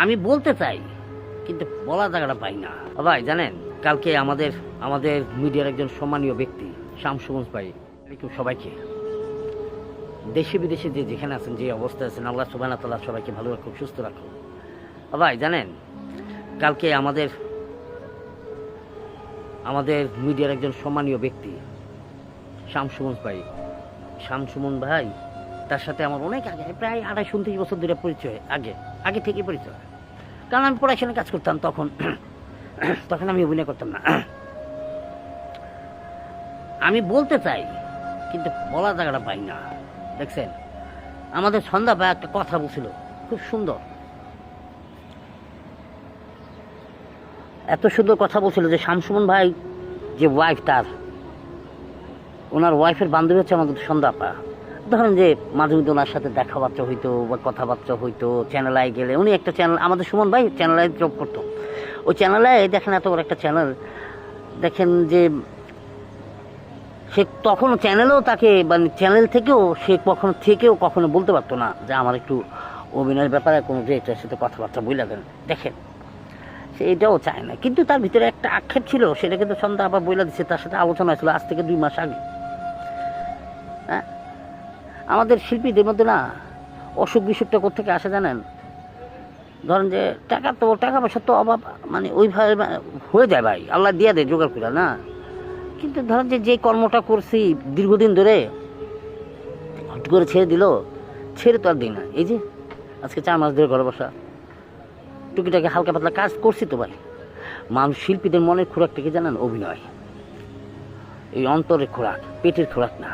আমি বলতে চাই কিন্তু বলার জায়গাটা পাই না। ভাই জানেন, কালকে আমাদের আমাদের মিডিয়ার একজন সম্মানীয় ব্যক্তি শামসুমন ভাই, সবাইকে দেশে বিদেশে যে যেখানে আছেন, যে অবস্থায় আছেন, আল্লাহ সুবহানাহু ওয়া তাআলা সবাইকে ভালো রাখুক, সুস্থ রাখুক। ভাই জানেন, কালকে আমাদের আমাদের মিডিয়ার একজন সম্মানীয় ব্যক্তি শামসুমন ভাই, তার সাথে আমার অনেক আগে, প্রায় 28-29 বছর ধরে পরিচয়, আগে থেকেই পরিচয়। কারণ আমি পড়াশোনায় কাজ করতাম তখন তখন আমি অভিনয় করতাম না। আমি বলতে চাই কিন্তু বলার জায়গাটা পাই না। দেখছেন, আমাদের সন্ধ্যা ভাই একটা কথা বলছিল, খুব সুন্দর, এত সুন্দর কথা বলছিল যে শামসুমন ভাই যে ওয়াইফ, ওনার ওয়াইফের বান্ধবী হচ্ছে আমাদের সন্ধ্যা আপা। ধরেন যে মাঝে মধ্যে ওনার সাথে কথাবার্তা হইতো বা কথাবার্তা হইতো, চ্যানেল আই গেলে, উনি একটা চ্যানেল, আমাদের সুমন ভাই চ্যানেল আই জব করতো, ওই চ্যানেল আই দেখেন এত বড় একটা চ্যানেল, দেখেন যে সে তখনও চ্যানেলেও তাকে, মানে চ্যানেল থেকেও সে কখনো বলতে পারতো না যে আমার একটু অভিনয়ের ব্যাপারে কোনো ডিরেক্টরের সাথে কথাবার্তা বলে দেন। দেখেন, সে এটাও চায় না, কিন্তু তার ভিতরে একটা আক্ষেপ ছিল, সেটা কিন্তু সন্ধ্যা আবার বইলা দিচ্ছে, তার সাথে আলোচনা হয়েছিল আজ থেকে 2 মাস আগে। হ্যাঁ, আমাদের শিল্পীদের মধ্যে না অসুখ বিসুখটা কোথেকে আসে জানেন? ধরেন যে টাকা পয়সা তো অভাব, মানে ওইভাবে হয়ে যায় ভাই, আল্লাহ দিয়ে দেয় জোগাড় করে না। কিন্তু ধরেন যে কর্মটা করছি দীর্ঘদিন ধরে, হট করে ছেড়ে তো আর দিই না। এই যে আজকে 4 মাস ধরে ঘরে বসা, টুকিটাকে হালকা পাতলা কাজ করছি তো ভাই। মানুষ, শিল্পীদের মনের খোরাকটা কি জানেন? অভিনয়। এই অন্তরের খোরাক, পেটের খোরাক না।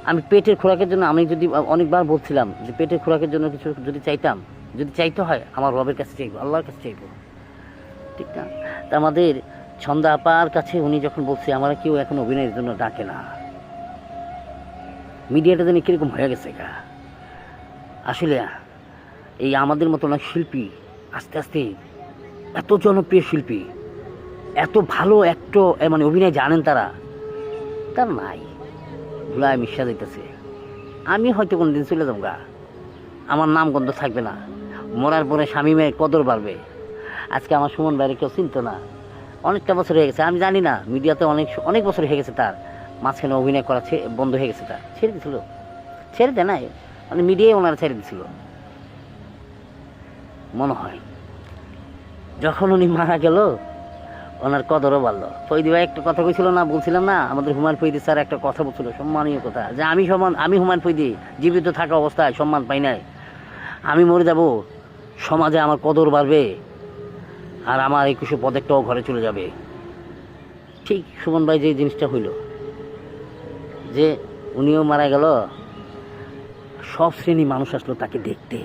আমি পেটের খোরাকের জন্য, আমি যদি অনেকবার বলছিলাম যে পেটের খোরাকের জন্য কিছু যদি চাইতে হয়, আমার রবের কাছে চাইবো, আল্লাহর কাছে চাইবো, ঠিক না? তা আমাদের ছন্দা আপার কাছে উনি যখন বলছে আমরা কেউ এখন অভিনয়ের জন্য ডাকে না, মিডিয়াটা যেন কীরকম হয়ে গেছে গা। আসলে এই আমাদের মতো না শিল্পী আস্তে আস্তে, এত জনপ্রিয় শিল্পী, এত ভালো একটা মানে অভিনয় জানেন তার নাই, ভুলায় মিশা যাইতেছে। আমি হয়তো কোনদিন চলে যাবো গা, আমার নাম গন্ধ থাকবে না, মরার পরে স্বামী কদর বাড়বে। আজকে আমার সুমন বাইরে কেউ চিনত না, অনেকটা বছর হয়ে গেছে, আমি জানি না, মিডিয়াতে অনেক বছর হয়ে গেছে তার, মাঝখানে অভিনয় করা বন্ধ হয়ে গেছে, তার ছেড়ে দেয় না, মানে মিডিয়ায় ওনারা ছেড়ে দিছিল মনে হয়। যখন উনি মারা গেল, ওনার কদরও বাড়লো। ফৈদি ভাই একটা কথা কইছিল না, বলছিলাম না, আমাদের হুমায়ুন ফৈদি স্যার একটা কথা বলছিল, সম্মানীয় কথা, যে আমি হুমায়ুন ফৈদি জীবিত থাকা অবস্থায় সম্মান পাই নাই, আমি মরে যাব, সমাজে আমার কদর বাড়বে, আর আমার 21 পদকটাও ঘরে চলে যাবে। ঠিক সুমন ভাই যে জিনিসটা হইল, যে উনিও মারা গেল, সব শ্রেণী মানুষ আসলো তাকে দেখতে।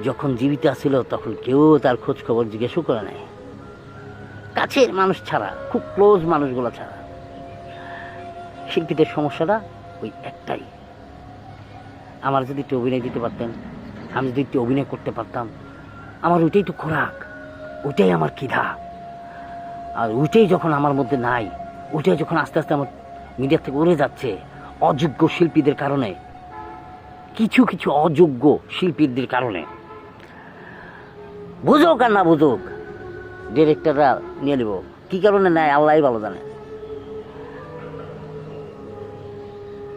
যখন জীবিত আছিল তখন কেউ তার খোঁজ খবর জিজ্ঞেসও করে নাই, কাছের মানুষ ছাড়া, খুব ক্লোজ মানুষগুলো ছাড়া। শিল্পীদের সমস্যাটা ওই একটাই, আমার যদি একটু অভিনয় দিতে পারতেন, আমি যদি একটু অভিনয় করতে পারতাম, আমার ওইটাই তো খোরাক, ওইটাই আমার ক্ষিধা। আর ওইটাই যখন আমার মধ্যে নাই, ওইটাই যখন আস্তে আস্তে আমার মিডিয়া থেকে উড়ে যাচ্ছে, অযোগ্য শিল্পীদের কারণে, কিছু অযোগ্য শিল্পীদের কারণে, বুঝুক আর না বুঝুক, ডিরেক্টররা নিয়ে নেব, কি কারণে নেয় আল্লাহই ভালো জানে।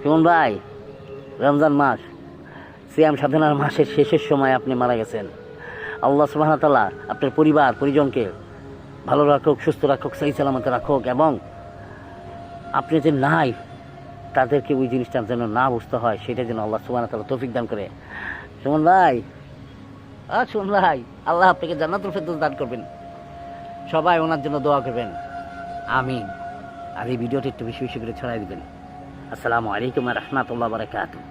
সুমন ভাই, রমজান মাস, সিয়াম সাধনার মাসের শেষের সময় আপনি মারা গেছেন। আল্লাহ সুবহানাহু ওয়া তাআলা আপনার পরিবার পরিজনকে ভালো রাখুক, সুস্থ রাখুক, সহি সালামতে রাখুক, এবং আপনি যে নাই, তাদেরকে ওই জিনিসটা যেন না বুঝতে হয়, সেটা যেন আল্লাহ সুবহানাহু ওয়া তাআলা তৌফিক দান করে। সুমন ভাই, আল্লাহ আপনাকে জান্নাতুল ফেরদৌস দান করবেন, সবাই ওনার জন্য দোয়া করবেন, আমিন। আর এই ভিডিওটি একটু বেশি বেশি করে ছড়াই দিবেন। আসসালামু আলাইকুম ওয়া রাহমাতুল্লাহি ওয়া বারাকাতুহু।